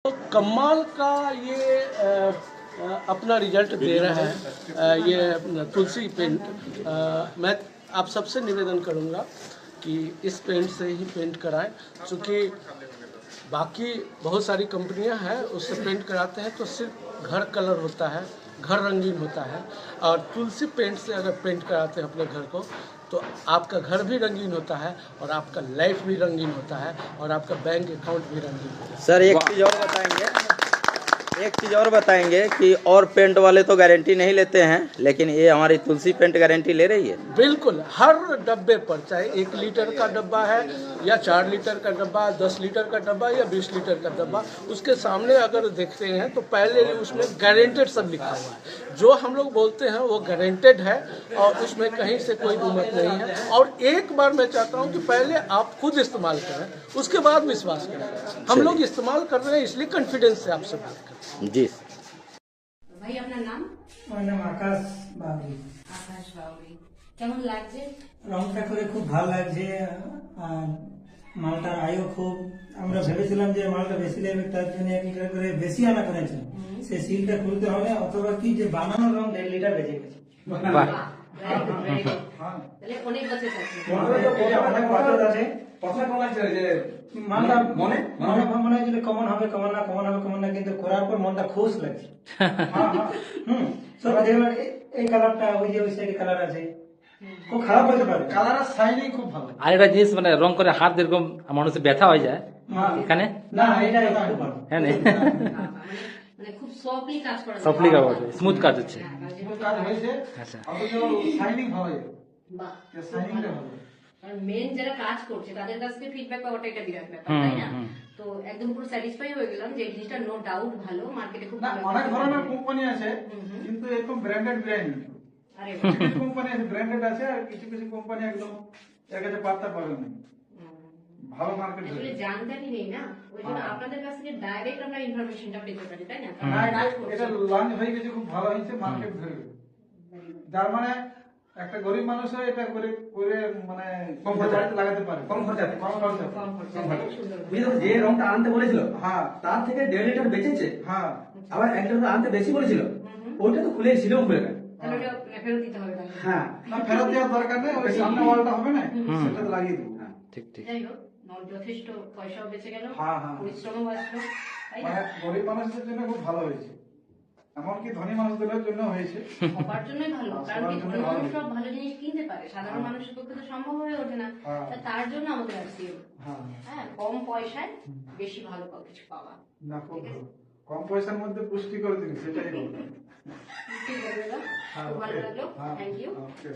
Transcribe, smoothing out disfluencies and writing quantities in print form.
तो कमाल का ये अपना रिजल्ट दे रहा है ये तुलसी पेंट। मैं आप सबसे निवेदन करूंगा कि इस पेंट से ही पेंट कराएं, क्योंकि बाकी बहुत सारी कंपनियां हैं उससे पेंट कराते हैं तो सिर्फ घर कलर होता है, घर रंगीन होता है। और तुलसी पेंट से अगर पेंट कराते हैं अपने घर को तो आपका घर भी रंगीन होता है और आपका लाइफ भी रंगीन होता है और आपका बैंक अकाउंट भी रंगीन होता है। सर एक चीज़ और बताएंगे कि और पेंट वाले तो गारंटी नहीं लेते हैं, लेकिन ये हमारी तुलसी पेंट गारंटी ले रही है। बिल्कुल, हर डब्बे पर, चाहे 1 लीटर का डब्बा है या 4 लीटर का डब्बा, 10 लीटर का डब्बा या 20 लीटर का डब्बा, उसके सामने अगर देखते हैं तो पहले उसमें गारंटेड सब लिखा हुआ है। जो हम लोग बोलते हैं वो गारंटेड है और उसमें कहीं से कोई उम्मीद नहीं है। और एक बार मैं चाहता हूँ कि पहले आप खुद इस्तेमाल करें, उसके बाद विश्वास करें। हम लोग इस्तेमाल कर रहे हैं इसलिए कॉन्फिडेंस से आपसे बात करें। जी भाई, আপনার নাম? আমার নাম আকাশ বাবরি। আকাশ বাউরি। কেমন লাগছে? রংটা করে খুব ভালো লাগছে আর মালটার আয়ও খুব। আমরা ভেবেছিলাম যে মালটা বেশি নেবে, তার জন্য 1 লিটার করে বেশি আনা করেছে। সে সিলটা খুলতে হবে, অথবা কি যে বানানো রং 1.5 লিটার বেঁচে গেছে। বাহ, তাহলে অনেক বছর আছে। অনেক বছর আছে। কথা কম আছে যে মালটা মনে মনে হয়েছিল কমন হবে, কমন না, কিন্তু করার পর মনটা খুশ লাগছে। সব দেখলাম এই কালারটা, ওই যে ওই সাইডে কালার আছে, খুব খারাপ হতে পারে। কালার আর শাইনিং খুব ভালো। আর একটা জিনিস মানে রং করে হাত যেরকম মানুষের ব্যথা হয়ে যায় এখানে, না এটা খুব ভালো। হ্যাঁ মানে খুব সফটলি কাজ করা যায়। সফটলি কাজ হচ্ছে, স্মুথ কাজ হচ্ছে। খুব কাজ হয়েছে। আচ্ছা, অথচ শাইনিং ভালো। বাহ, শাইনিংটা ভালো। কারণ মেন যারা কাজ করছে তাদের কাছ থেকে ফিডব্যাক পাওয়াটা এটা বিরাট ব্যাপার, তাই না? তো একদম পুরো স্যাটিসফাই হয়ে গেলাম যে এই জিনিসটা নো ডাউট ভালো, মার্কেটে খুব না, ভালো। অনেক ধরনের কোম্পানি আছে কিন্তু একদম ব্র্যান্ডেড ব্র্যান্ড। আরে কিছু কোম্পানি আছে ব্র্যান্ডেড আছে আর কিছু কিছু কোম্পানি একদম এর কাছে পাত্তা পাবে না। ভালো মার্কেট আসলে জানকারি নেই না, ওই জন্য আপনাদের কাছ থেকে ডাইরেক্ট আমরা ইনফরমেশনটা পেতে পারি, তাই না? না, এটা লঞ্চ হয়ে গেছে, খুব ভালো হয়েছে, মার্কেট ধরবে। যার মানে একটা গরিব মানুষও এটা করে করে মানে কম খরচাতে লাগাতে পারে, কম খরচাতে। যে রংটা আনতে বলেছিল, হ্যাঁ তার থেকে 1.5 লিটার বেঁচেছে। হ্যাঁ, আবার 1 লিটার আনতে বেশি বলেছিল, ওইটা তো খুলে ছিল খুলে না। তাহলে ওটা ফেরত দিতে হবে তাহলে। হ্যাঁ, না ফেরত দেওয়ার দরকার নেই, ওই সামনে ওয়ালটা হবে না সেটাতে লাগিয়ে দেবো। ঠিক ঠিক। যাই হোক, যথেষ্ট পয়সাও বেঁচে গেল, হ্যাঁ, হ্যাঁ। পরিশ্রমও বাঁচলো, তাই না? মানে গরিব মানুষদের জন্য খুব ভালো হয়েছে, এমনকি ধনী মানুষদের জন্য হয়েছে। সবার জন্যই ভালো, কারণ কি সবার ধনী জন্যই ভালো। মানুষ সব ভালো জিনিস কিনতে পারে, সাধারণ মানুষের পক্ষে তো সম্ভব হয়ে ওঠে না। হ্যাঁ। তা তার জন্য আমাদের আসছিল, হ্যাঁ, হ্যাঁ, কম পয়সায় বেশি ভালো কিছু পাওয়া। না খুব ভালো, কম পয়সার মধ্যে পুষ্টিকর জিনিস, সেটাই ভালো। ঠিক আছে দাদা, খুব ভালো লাগলো, হ্যাঁ, থ্যাংক ইউ। ওকে।